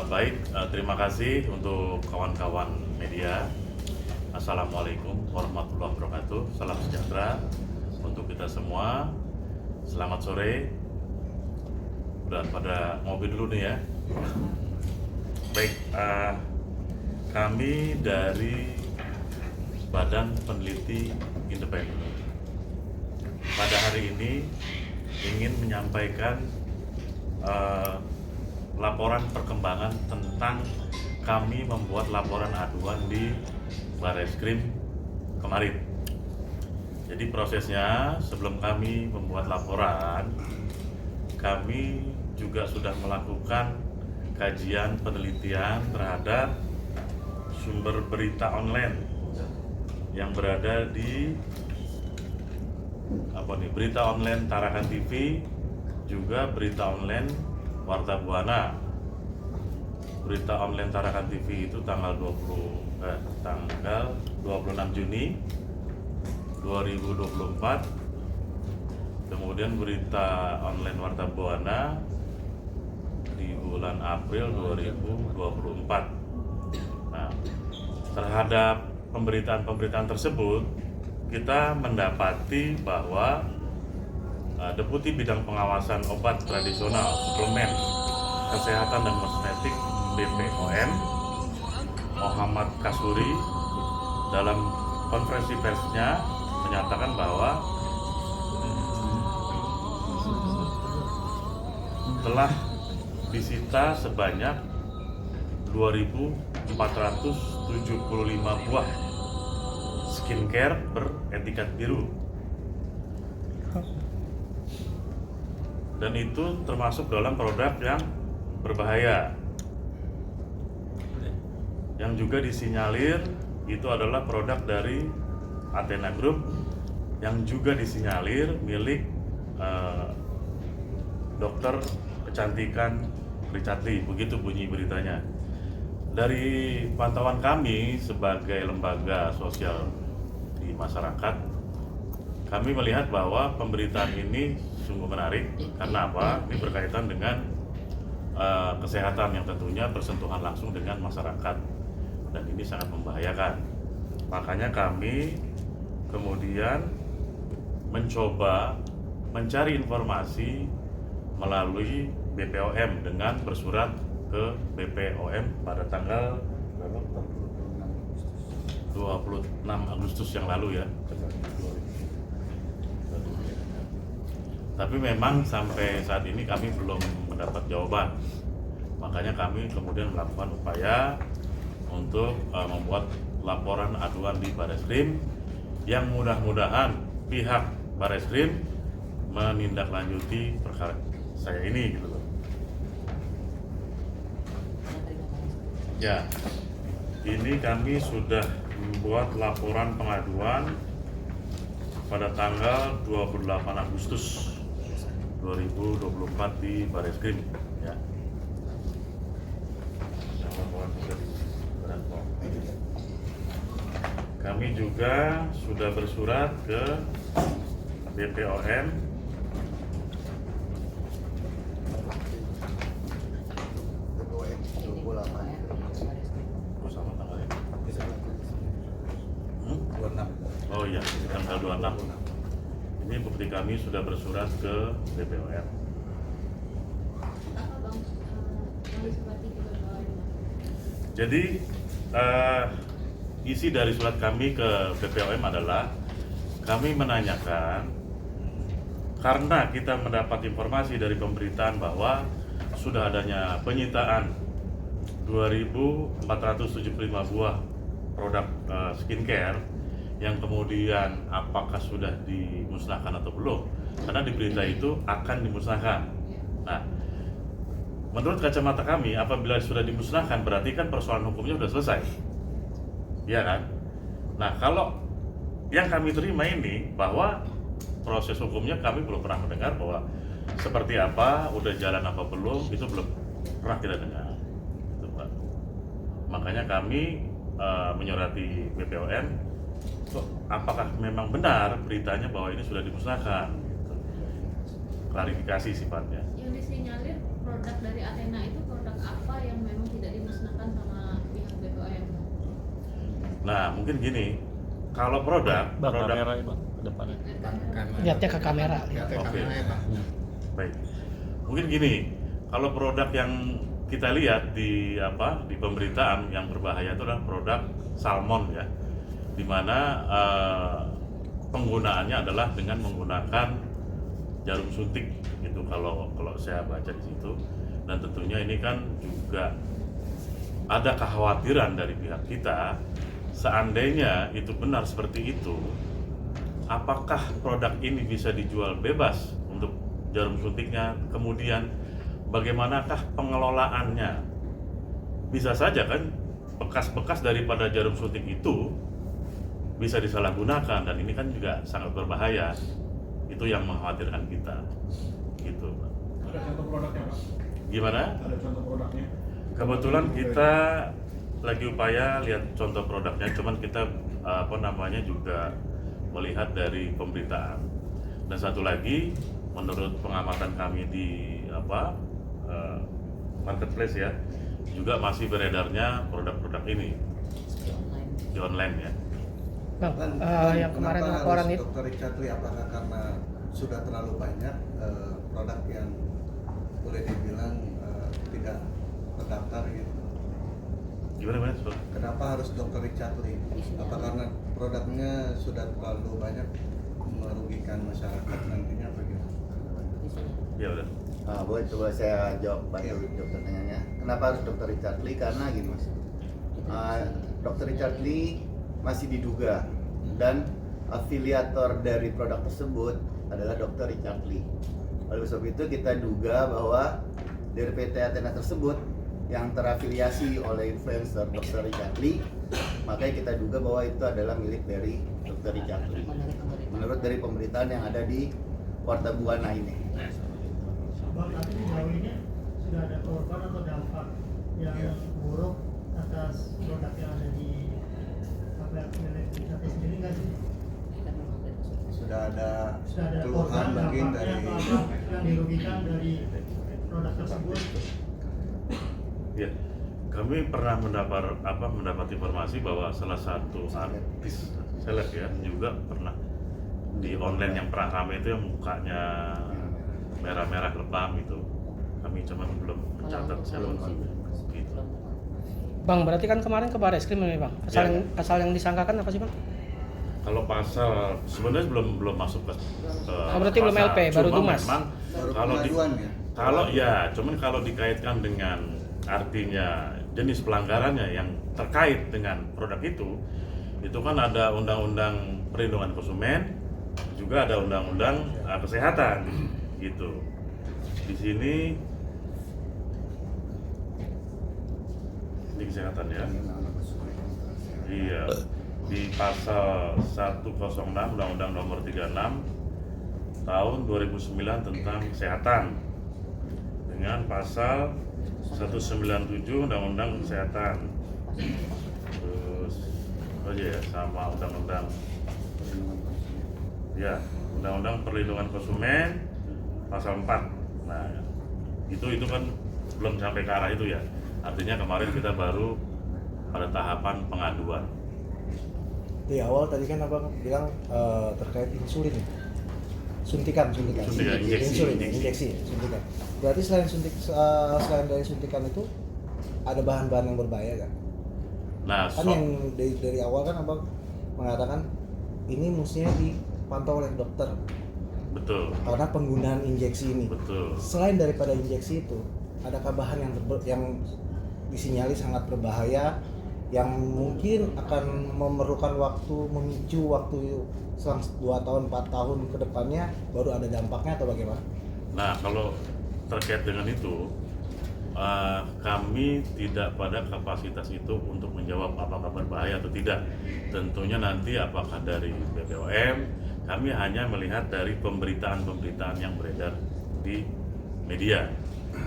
Terima kasih untuk kawan-kawan media. Assalamualaikum warahmatullahi wabarakatuh. Salam sejahtera untuk kita semua. Selamat sore. Udah pada ngopi dulu nih ya. Baik, kami dari Badan Peneliti Independen pada hari ini ingin menyampaikan laporan perkembangan tentang kami membuat laporan aduan di Bareskrim kemarin. Jadi prosesnya sebelum kami membuat laporan, kami juga sudah melakukan kajian penelitian terhadap sumber berita online yang berada di berita online Tarakan TV, juga berita online Warta Buana. Berita online Tarakan TV itu tanggal 26 Juni 2024. Kemudian berita online Warta Buana di bulan April 2024. Nah, terhadap pemberitaan tersebut kita mendapati bahwa Deputi Bidang Pengawasan Obat Tradisional, Suplemen, Kesehatan dan Kosmetik BPOM Muhammad Kasuri dalam konferensi persnya menyatakan bahwa telah disita sebanyak 2.475 buah skincare beretiket biru, dan itu termasuk dalam produk yang berbahaya. Yang juga disinyalir itu adalah produk dari Athena Group yang juga disinyalir milik dokter kecantikan Richard Lee, begitu bunyi beritanya. Dari pantauan kami sebagai lembaga sosial di masyarakat, kami melihat bahwa pemberitaan ini sungguh menarik. Karena apa? Ini berkaitan dengan kesehatan yang tentunya bersentuhan langsung dengan masyarakat, dan ini sangat membahayakan. Makanya kami kemudian mencoba mencari informasi melalui BPOM dengan bersurat ke BPOM pada tanggal 26 Agustus yang lalu ya. Tapi memang sampai saat ini kami belum mendapat jawaban. Makanya kami kemudian melakukan upaya untuk membuat laporan aduan di Bareskrim, yang mudah-mudahan pihak Bareskrim menindaklanjuti perkara saya ini gitu loh. Ya, ini kami sudah membuat laporan pengaduan pada tanggal 28 Agustus 2024 di Bareskrim ya. Kami juga sudah bersurat ke BPOM Oh iya, tanggal 26. Ini bukti kami sudah bersurat ke BPOM. Jadi isi dari surat kami ke BPOM adalah kami menanyakan, karena kita mendapat informasi dari pemberitaan bahwa sudah adanya penyitaan 2.475 buah produk skincare yang kemudian apakah sudah dimusnahkan atau belum, karena di berita itu akan dimusnahkan. Nah, menurut kacamata kami, apabila sudah dimusnahkan berarti kan persoalan hukumnya sudah selesai, ya kan? Nah, kalau yang kami terima ini bahwa proses hukumnya kami belum pernah mendengar bahwa seperti apa, udah jalan apa belum, itu belum pernah kita dengar. Itu, Pak. Makanya kami menyurati BPOM, apakah memang benar beritanya bahwa ini sudah dimusnahkan? Klarifikasi sifatnya. Yang disinyalir produk dari Athena itu produk apa yang memang tidak Nah, mungkin gini, kalau produk kamera ya bang, ke depannya. Lihatnya ke kamera. Lihat ke Oke. kamera ya Pak. Baik, mungkin gini, kalau produk yang kita lihat di pemberitaan yang berbahaya itu adalah produk salmon ya, dimana penggunaannya adalah dengan menggunakan jarum suntik gitu kalau saya baca di situ. Dan tentunya ini kan juga ada kekhawatiran dari pihak kita, seandainya itu benar seperti itu, apakah produk ini bisa dijual bebas untuk jarum suntiknya, kemudian bagaimanakah pengelolaannya? Bisa saja kan bekas-bekas daripada jarum suntik itu bisa disalahgunakan, dan ini kan juga sangat berbahaya. Itu yang mengkhawatirkan kita gitu. Ada contoh produknya Pak? Gimana? Ada contoh produknya? Kebetulan kita lagi upaya lihat contoh produknya, cuman kita juga melihat dari pemberitaan. Dan satu lagi, menurut pengamatan kami di marketplace ya, juga masih beredarnya produk-produk ini di online ya. Bang, yang kemarin kenapa laporan harus itu Dr. Richard Lee, apakah karena sudah terlalu banyak produk yang boleh dibilang tidak terdaftar gitu? Gimana? Kenapa harus Dr. Richard Lee? Apa karena produknya sudah terlalu banyak merugikan masyarakat nantinya apa gitu? Ya udah. Boleh coba saya jawab bantu dokter tanyanya. Kenapa harus Dr. Richard Lee? Karena gini mas, Dr. Richard Lee masih diduga dan afiliator dari produk tersebut adalah Dr. Richard Lee. Oleh sebab itu kita duga bahwa dari PT Athena tersebut yang terafiliasi oleh influencer Dr. Richard Lee, makanya kita duga bahwa itu adalah milik dari Dr. Richard Lee. Menurut dari pemberitaan yang ada di Warta Buana ini. Bang, tapi sejauh ini sudah ada korban atau dampak yang buruk atas produk yang ada di milik PT sendiri nggak sih? Sudah ada Korban keluhan mungkin dampaknya dari atau apa yang dirugikan dari produk tersebut? Ya, kami pernah mendapat informasi bahwa salah satu artis seleb ya juga pernah di online yang pernah ramai itu yang mukanya merah-merah lebam itu. Kami cuma belum mencatat seleb gitu. Bang, berarti kan kemarin ke Barreskrim ini Bang. Pasal yang disangkakan apa sih Bang? Kalau pasal sebenarnya belum masuk ke berarti belum pasal. LP, baru Cuma Dumas. memang baru kalau pengaduan ya? cuman kalau dikaitkan dengan artinya jenis pelanggarannya yang terkait dengan produk itu kan ada undang-undang perlindungan konsumen, juga ada undang-undang kesehatan gitu. Di sini di kesehatan ya. Iya. Di pasal 106 Undang-Undang Nomor 36 tahun 2009 tentang kesehatan, dengan pasal 197 Undang-Undang Kesehatan. Terus sama Undang-Undang Undang-Undang Perlindungan Konsumen pasal 4. Nah, itu kan belum sampai ke arah itu ya. Artinya kemarin kita baru pada tahapan pengaduan. Di awal tadi kan abang bilang terkait insulin, suntikan injeksi suntikan. Berarti selain dari suntikan itu ada bahan-bahan yang berbahaya kan? Nah, Kan yang dari awal kan abang mengatakan ini mestinya dipantau oleh dokter. betul. Karena penggunaan injeksi ini. Betul. Selain daripada injeksi itu, adakah bahan yang disinyalir sangat berbahaya, yang mungkin akan memerlukan memicu waktu selang 2 tahun 4 tahun ke depannya baru ada dampaknya atau bagaimana? Nah, kalau terkait dengan itu, kami tidak pada kapasitas itu untuk menjawab apakah berbahaya atau tidak. Tentunya nanti apakah dari BPOM, kami hanya melihat dari pemberitaan-pemberitaan yang beredar di media,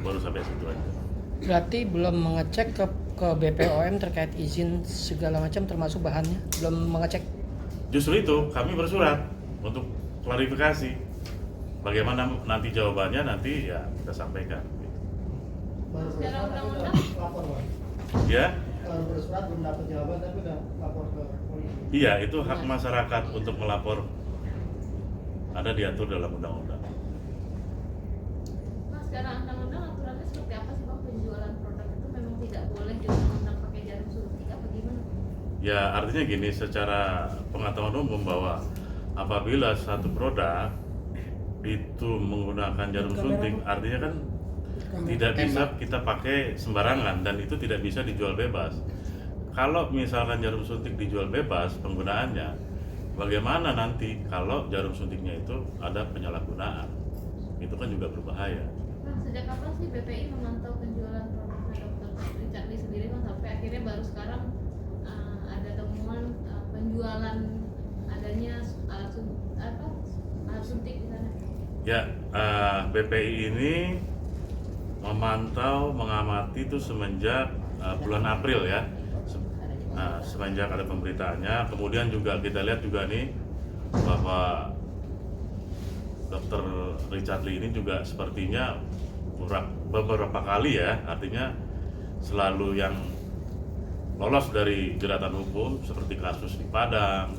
baru sampai situ aja. Berarti belum mengecek ke BPOM terkait izin segala macam termasuk bahannya, belum mengecek. Justru itu kami bersurat untuk klarifikasi. Bagaimana nanti jawabannya nanti ya kita sampaikan. Secara undang-undang lapor Bang. Ya, baru bersurat belum dapat jawaban tapi udah lapor ke polisi. Iya, itu hak masyarakat untuk melapor. Ada diatur dalam undang-undang. Mas, secara undang-undang aturannya seperti apa sih Bang, penjualan produk itu memang tidak boleh di undang-undang pakai jarum suntik apa gimana? Ya, artinya gini, secara pengetahuan umum bahwa apabila satu produk itu menggunakan jarum suntik, artinya kan tidak bisa kita pakai sembarangan dan itu tidak bisa dijual bebas. Kalau misalkan jarum suntik dijual bebas penggunaannya, bagaimana nanti kalau jarum suntiknya itu ada penyalahgunaan? Itu kan juga berbahaya. Bang, sejak kapan sih BPI memantau penjualan produknya Dr. Richard Lee sendiri Bang, sampai akhirnya baru sekarang ada temuan penjualan adanya alat suntik di sana? Ya, BPI ini memantau, mengamati itu semenjak bulan April ya. Semenjak ada pemberitaannya, kemudian juga kita lihat juga nih bahwa Dr. Richard Lee ini juga sepertinya beberapa kali ya, artinya selalu yang lolos dari jeratan hukum seperti kasus di Padang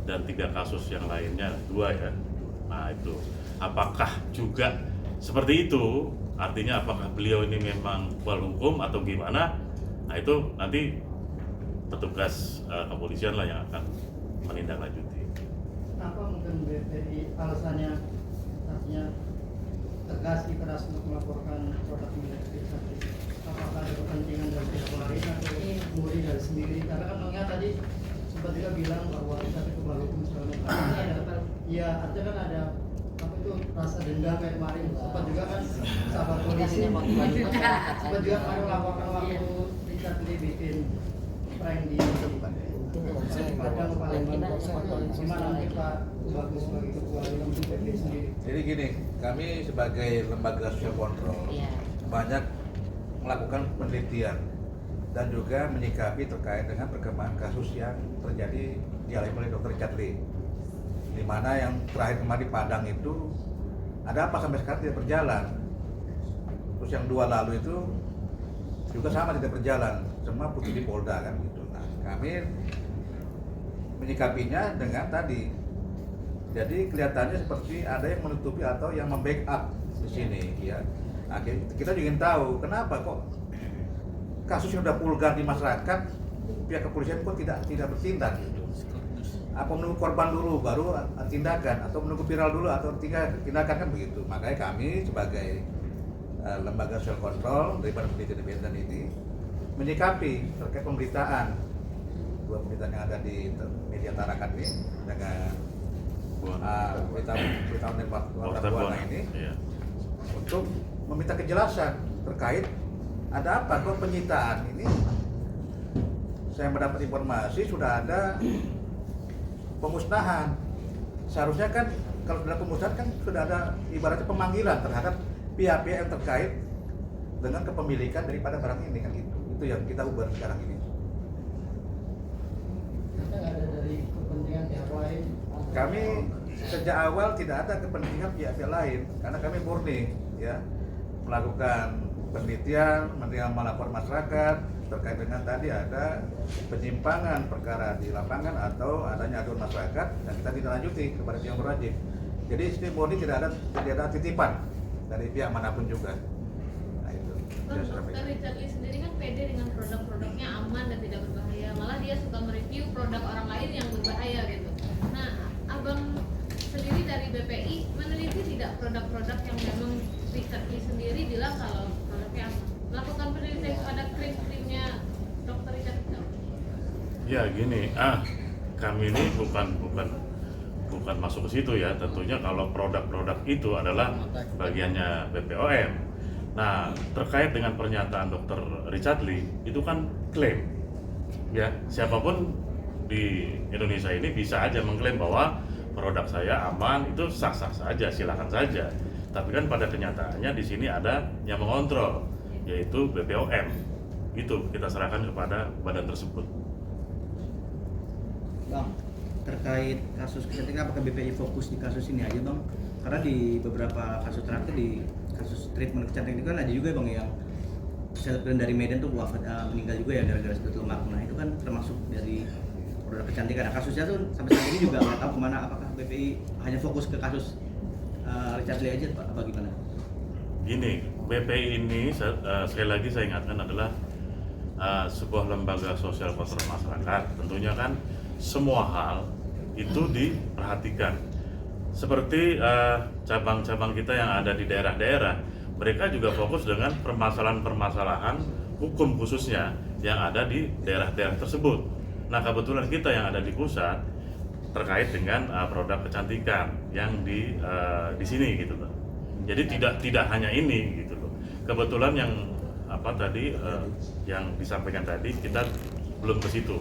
dan 3 kasus yang lainnya, 2 ya. Nah itu, apakah juga seperti itu? Artinya apakah beliau ini memang kebal hukum atau gimana? Nah itu nanti petugas kepolisian lah yang akan menindaklanjuti. Apa mungkin BPI alasannya artinya tegas keras untuk melaporkan produk milik Richard Lee? Apakah ada kepentingan dari pihak lain atau murni dari sendiri? Karena kan mengingat tadi sempat juga bilang bahwa Richard itu kebal hukum segala macam. Iya, artinya kan ada apa itu rasa dendam kayak kemarin. Sempat juga kan sahabat polisi sempat juga kemarin melaporkan waktu Richard Lee bikin prank di Padang Palembang. Gimana nanti Pak Bagus sebagai ketua untuk BPI sendiri? Jadi gini, kami sebagai lembaga social control banyak melakukan penelitian dan juga menyikapi terkait dengan perkembangan kasus yang terjadi dialami oleh Dr. Richard Lee. Di mana yang terakhir kemarin di Padang itu ada apa sampai sekarang tidak berjalan. Terus yang 2 lalu itu juga sama tidak berjalan, semua putih di Polda kan gitu. Nah, kami menyikapinya dengan tadi. Jadi kelihatannya seperti ada yang menutupi atau yang membackup di sini ya. Nah, kita juga ingin tahu kenapa kok kasus yang sudah vulgar di masyarakat pihak kepolisian kok tidak bertindak gitu. Apa menunggu korban dulu baru tindakan atau menunggu viral dulu atau tindakan kan begitu. Makanya kami sebagai lembaga social control dari Badan Penelitian Independen ini menyikapi terkait pemberitaan 2 pemberitaan yang ada di media Tarakan ini dengan berita Buana ini untuk meminta kejelasan terkait ada apa kok penyitaan ini. Saya mendapat informasi sudah ada pemusnahan. Seharusnya kan kalau sudah pemusnahan kan sudah ada ibaratnya pemanggilan terhadap pihak-pihak yang terkait dengan kepemilikan daripada barang ini kan gitu. Itu yang kita ubah sekarang ini. Ada dari kepentingan pihak lain? Kami sejak awal tidak ada kepentingan pihak-pihak lain karena kami murni ya melakukan penelitian, melapor masyarakat terkait dengan tadi ada penyimpangan perkara di lapangan atau adanya aduan masyarakat dan kita tidak lanjuti kepada pihak berwajib. Jadi ini murni tidak ada titipan dari pihak manapun juga. Nah itu. Dr. Richard Lee sendiri kan pede dengan produk-produknya aman dan tidak berbahaya. Malah dia suka mereview produk orang lain yang berbahaya gitu. Nah, Abang sendiri dari BPI meneliti tidak produk-produk yang memang Richard Lee sendiri bilang kalau produknya aman? Melakukan penelitian pada krim-krimnya Dr. Richard Lee? Ya gini, kami ini bukan masuk ke situ ya. Tentunya kalau produk-produk itu adalah bagiannya BPOM. Nah, terkait dengan pernyataan Dr. Richard Lee itu kan klaim. Ya, siapapun di Indonesia ini bisa aja mengklaim bahwa produk saya aman, itu sah-sah saja, silakan saja. Tapi kan pada kenyataannya di sini ada yang mengontrol, yaitu BPOM. Itu kita serahkan kepada badan tersebut. Bang, terkait kasus kecantikan apakah BPI fokus di kasus ini aja Bang? Karena di beberapa kasus terakhir di kasus treatment kecantikan itu kan ada juga Bang yang selebgram dari Medan tuh meninggal juga ya gara-gara sedot lemak. Nah itu kan termasuk dari produk kecantikan. Nah, kasusnya tuh sampai saat ini juga nggak tahu kemana, apakah BPI hanya fokus ke kasus Richard Lee aja Pak, apa gimana? Gini, BPI ini sekali lagi saya ingatkan adalah sebuah lembaga sosial kontrol masyarakat. Tentunya kan semua hal itu diperhatikan. Seperti cabang-cabang kita yang ada di daerah-daerah, mereka juga fokus dengan permasalahan-permasalahan hukum khususnya yang ada di daerah-daerah tersebut. Nah, kebetulan kita yang ada di pusat terkait dengan produk kecantikan yang di sini gitu loh. Jadi tidak hanya ini gitu loh. Kebetulan yang yang disampaikan tadi kita belum ke situ.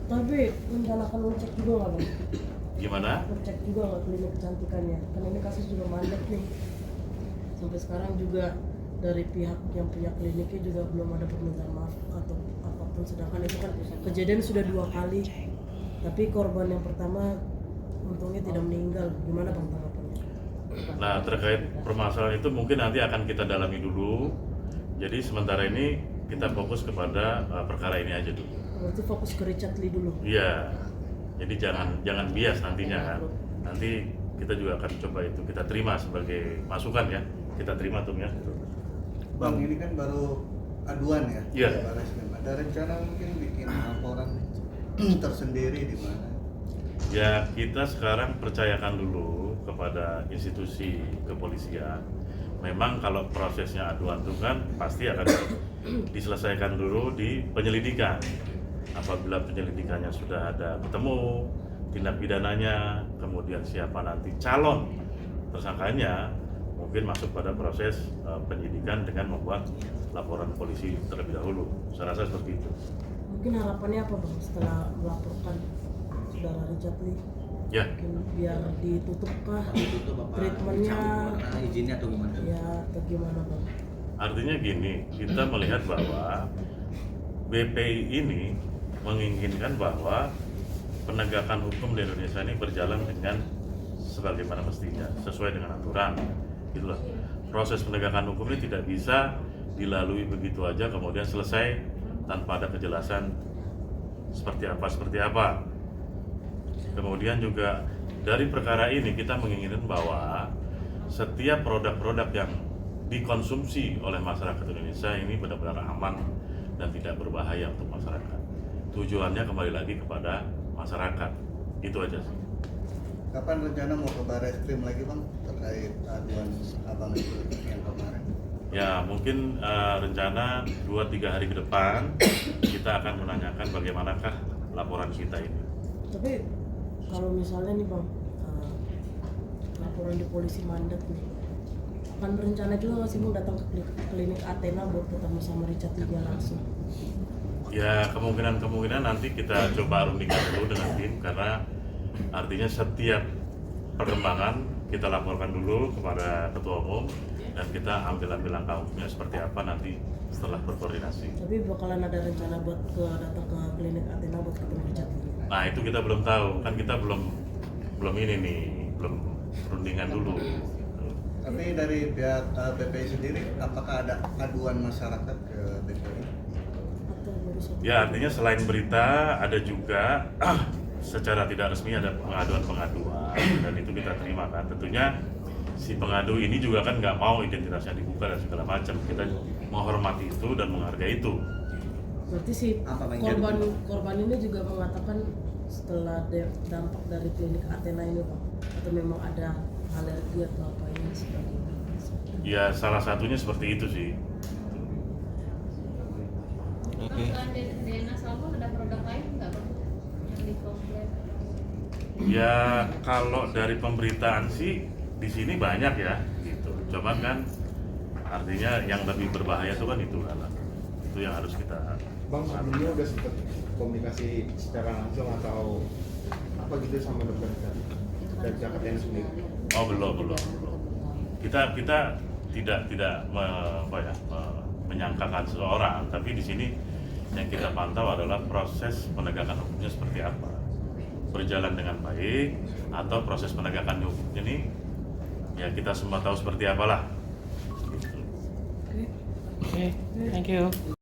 Tapi rencana akan ngecek juga nggak Bang? Gimana? Ngecek juga nggak klinik kecantikannya? Kan ini kasus juga mandek nih. Sampai sekarang juga dari pihak yang punya kliniknya juga belum ada permintaan maaf atau apapun. Sedangkan itu kan kejadian sudah 2 kali. Tapi korban yang pertama untungnya tidak meninggal. Gimana Bang tanggapannya? Nah, terkait permasalahan itu mungkin nanti akan kita dalami dulu. Jadi sementara ini kita fokus kepada perkara ini aja dulu. Berarti fokus ke Richard Lee dulu. Iya. Jadi jangan bias nantinya kan. Nanti kita juga akan coba itu kita terima sebagai masukan ya. Kita terima tuh ya. Bang, ini kan baru aduan ya? Iya. Barreskrim. Ada rencana mungkin bikin laporan tersendiri di mana? Ya, kita sekarang percayakan dulu kepada institusi kepolisian. Memang kalau prosesnya aduan itu kan pasti akan diselesaikan dulu di penyelidikan. Apabila penyelidikannya sudah ada ketemu tindak pidananya, kemudian siapa nanti calon tersangkanya, mungkin masuk pada proses penyidikan dengan membuat laporan polisi terlebih dahulu. Saya rasa seperti itu. Mungkin harapannya apa Bang setelah melaporkan saudara Richard Lee? Ya. Mungkin biar ditutup kah? Ditutup apa? Treatmentnya? Izinnya atau gimana? Ya, atau gimana Bang? Artinya gini, kita melihat bahwa BPI ini menginginkan bahwa penegakan hukum di Indonesia ini berjalan dengan sebagaimana mestinya, sesuai dengan aturan. Itulah proses penegakan hukum ini tidak bisa dilalui begitu aja kemudian selesai tanpa ada kejelasan seperti apa. Kemudian juga dari perkara ini kita menginginkan bahwa setiap produk-produk yang dikonsumsi oleh masyarakat Indonesia ini benar-benar aman dan tidak berbahaya untuk masyarakat. Tujuannya kembali lagi kepada masyarakat. Itu aja sih. Kapan rencana mau ke Barreskrim lagi Bang terkait aduan abang itu yang kemarin? Ya mungkin rencana 2-3 hari ke depan kita akan menanyakan bagaimanakah laporan kita ini. Tapi kalau misalnya nih Bang, laporan di polisi mandek nih, akan berencana juga nggak sih Bang datang ke klinik Athena buat ketemu sama Richard Lee langsung? Ya kemungkinan nanti kita coba rundingkan dulu dengan tim, karena artinya setiap perkembangan kita laporkan dulu kepada ketua umum dan kita ambil langkah hukumnya seperti apa nanti setelah berkoordinasi. Tapi bakalan ada rencana buat datang ke klinik Athena buat ketemu Richard Lee? Nah itu kita belum tahu, kan kita belum rundingan dulu. Tapi dari pihak BPI sendiri, apakah ada aduan masyarakat ke BPI? Ya artinya selain berita ada juga secara tidak resmi ada pengaduan dan itu kita terima kan. Tentunya si pengadu ini juga kan nggak mau identitasnya dibuka dan segala macam. Kita menghormati itu dan menghargai itu. Berarti si korban ini juga mengatakan setelah dampak dari klinik Athena ini Pak, atau memang ada alergi atau apa ini sebagainya? Ya salah satunya seperti itu sih. Selain DNA Salmon ada produk lain nggak Bang yang dikomplain? Ya kalau dari pemberitaan sih di sini banyak ya gitu. Cuman kan artinya yang lebih berbahaya itu kan itu kan. Itu yang harus kita. Bang, sebelumnya udah sempat komunikasi secara langsung atau apa gitu sama dokter dari Jakarta yang sendiri? Oh belum. Kita tidak menyangkakan seseorang, tapi di sini yang kita pantau adalah proses penegakan hukumnya seperti apa, berjalan dengan baik atau proses penegakan hukum ini ya kita semua tahu seperti apalah. Gitu. Oke, thank you.